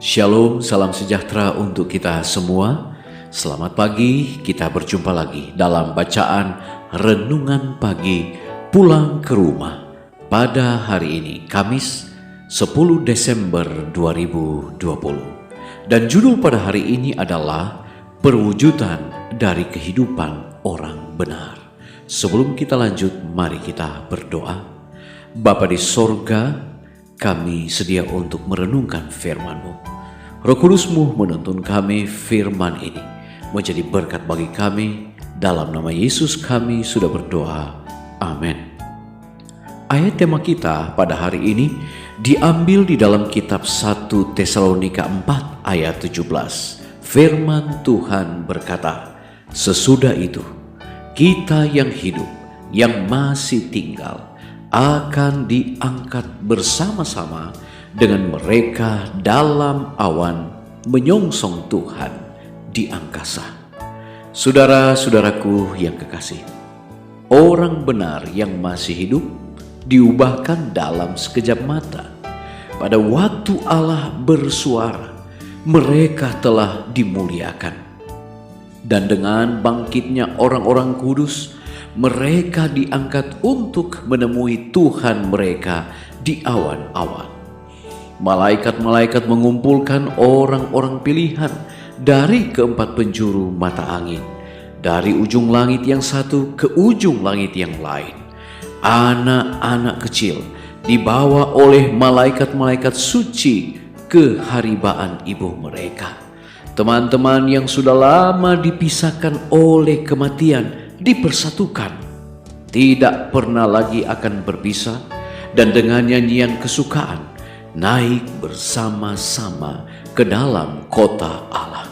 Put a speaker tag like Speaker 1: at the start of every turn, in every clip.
Speaker 1: Shalom, salam sejahtera untuk kita semua. Selamat pagi, kita berjumpa lagi dalam bacaan Renungan Pagi Pulang ke Rumah pada hari ini, Kamis 10 Desember 2020. Dan judul pada hari ini adalah Perwujudan dari Kehidupan Orang Benar. Sebelum kita lanjut, mari kita berdoa. Bapa di sorga, kami sedia untuk merenungkan firman-Mu. Roh Kudus-Mu menuntun kami firman ini menjadi berkat bagi kami. Dalam nama Yesus kami sudah berdoa. Amin. Ayat tema kita pada hari ini diambil di dalam kitab 1 Tesalonika 4 ayat 17. Firman Tuhan berkata, "Sesudah itu, kita yang hidup, yang masih tinggal, akan diangkat bersama-sama dengan mereka dalam awan menyongsong Tuhan di angkasa." Saudara-saudaraku yang kekasih, orang benar yang masih hidup diubahkan dalam sekejap mata. Pada waktu Allah bersuara, mereka telah dimuliakan. Dan dengan bangkitnya orang-orang kudus, mereka diangkat untuk menemui Tuhan mereka di awan-awan. Malaikat-malaikat mengumpulkan orang-orang pilihan dari keempat penjuru mata angin, dari ujung langit yang satu ke ujung langit yang lain. Anak-anak kecil dibawa oleh malaikat-malaikat suci ke haribaan ibu mereka. Teman-teman yang sudah lama dipisahkan oleh kematian dipersatukan, tidak pernah lagi akan berpisah, dan dengan nyanyian kesukaan naik bersama-sama ke dalam kota Allah.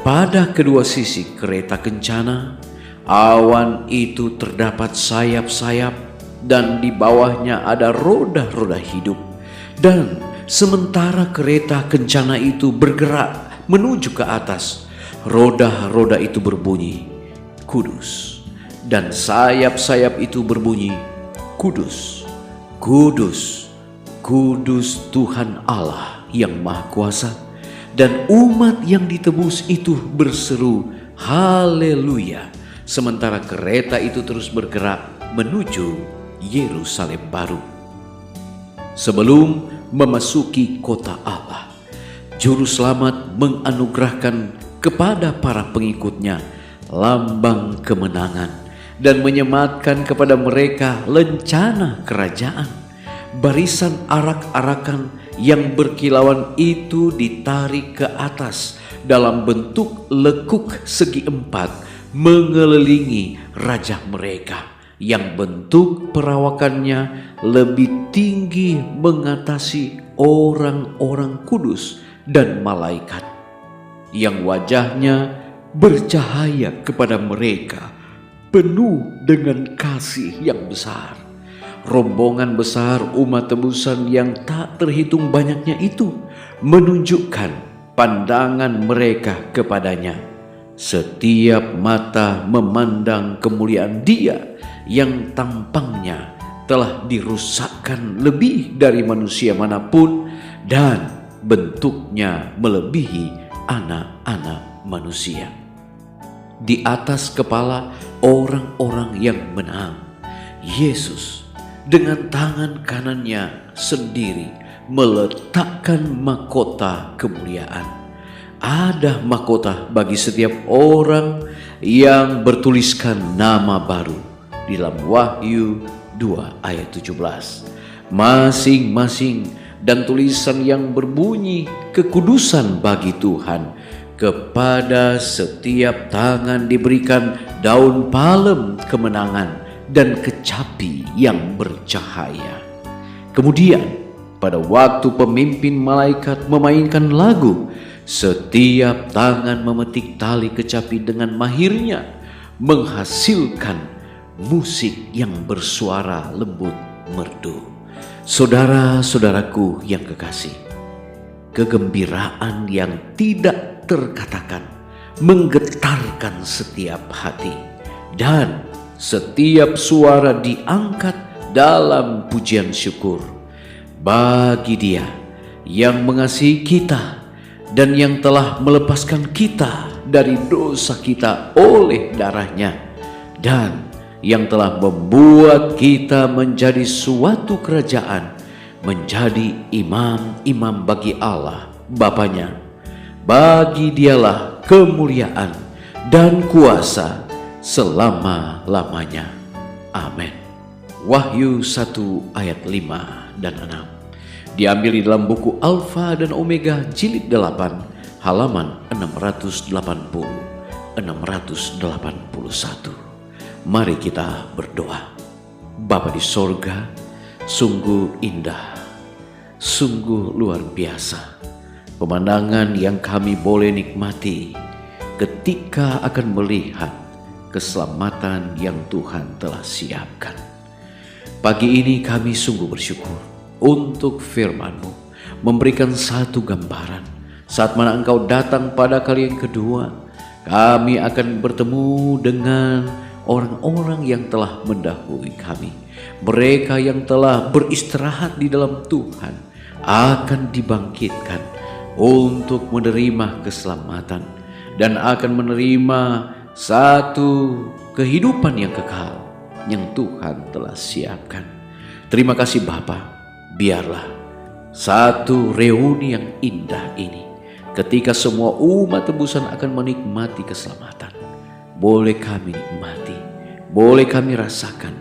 Speaker 1: Pada kedua sisi kereta kencana, awan itu terdapat sayap-sayap dan di bawahnya ada roda-roda hidup. Dan sementara kereta kencana itu bergerak menuju ke atas, roda-roda itu berbunyi, "Kudus." Dan sayap-sayap itu berbunyi, "Kudus, kudus, kudus Tuhan Allah yang Maha Kuasa." Dan umat yang ditebus itu berseru, "Haleluya." Sementara kereta itu terus bergerak menuju Yerusalem baru. Sebelum memasuki kota Allah, Juru Selamat menganugerahkan kepada para pengikutnya lambang kemenangan dan menyematkan kepada mereka lencana kerajaan. Barisan arak-arakan yang berkilauan itu ditarik ke atas dalam bentuk lekuk segi empat mengelilingi raja mereka, yang bentuk perawakannya lebih tinggi mengatasi orang-orang kudus dan malaikat, yang wajahnya bercahaya kepada mereka penuh dengan kasih yang besar. Rombongan besar umat tebusan yang tak terhitung banyaknya itu menunjukkan pandangan mereka kepadanya. Setiap mata memandang kemuliaan Dia yang tampangnya telah dirusakkan lebih dari manusia manapun dan bentuknya melebihi anak-anak manusia. Di atas kepala orang-orang yang menang, Yesus dengan tangan kanannya sendiri meletakkan mahkota kemuliaan. Ada mahkota bagi setiap orang yang bertuliskan nama baru di dalam Wahyu 2 ayat 17. Masing-masing dan tulisan yang berbunyi kekudusan bagi Tuhan. Kepada setiap tangan diberikan daun palem kemenangan dan kecapi yang bercahaya. Kemudian pada waktu pemimpin malaikat memainkan lagu, setiap tangan memetik tali kecapi dengan mahirnya, menghasilkan musik yang bersuara lembut merdu. Saudara-saudaraku yang kekasih, kegembiraan yang tidak terkatakan menggetarkan setiap hati, dan setiap suara diangkat dalam pujian syukur bagi Dia yang mengasihi kita dan yang telah melepaskan kita dari dosa kita oleh darahnya, dan yang telah membuat kita menjadi suatu kerajaan, menjadi imam-imam bagi Allah Bapanya. Bagi Dialah kemuliaan dan kuasa selama-lamanya. Amin. Wahyu 1 ayat 5 dan 6 diambil di dalam buku Alfa dan Omega jilid 8 halaman 680-681. Mari kita berdoa. Bapa di sorga, sungguh indah, sungguh luar biasa pemandangan yang kami boleh nikmati ketika akan melihat keselamatan yang Tuhan telah siapkan. Pagi ini kami sungguh bersyukur untuk firman-Mu memberikan satu gambaran. Saat mana Engkau datang pada kali yang kedua, kami akan bertemu dengan orang-orang yang telah mendahului kami. Mereka yang telah beristirahat di dalam Tuhan akan dibangkitkan untuk menerima keselamatan dan akan menerima satu kehidupan yang kekal yang Tuhan telah siapkan. Terima kasih Bapa, biarlah satu reuni yang indah ini, ketika semua umat tebusan akan menikmati keselamatan, boleh kami nikmati, boleh kami rasakan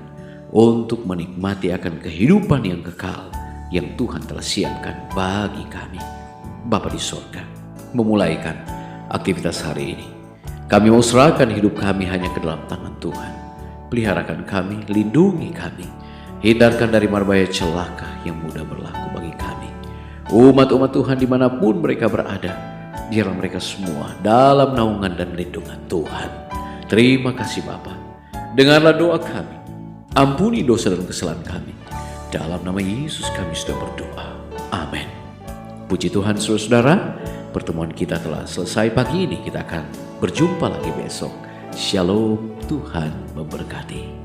Speaker 1: untuk menikmati akan kehidupan yang kekal yang Tuhan telah siapkan bagi kami. Bapa di sorga, memulaikan aktivitas hari ini, kami mau serahkan hidup kami hanya ke dalam tangan Tuhan. Peliharakan kami, lindungi kami, hindarkan dari marbaya celaka yang mudah berlaku bagi kami. Umat-umat Tuhan dimanapun mereka berada, biarlah mereka semua dalam naungan dan lindungan Tuhan. Terima kasih Bapa. Dengarlah doa kami, ampuni dosa dan kesalahan kami. Dalam nama Yesus kami sudah berdoa. Amin. Puji Tuhan saudara, pertemuan kita telah selesai pagi ini. Kita akan berjumpa lagi besok. Shalom, Tuhan memberkati.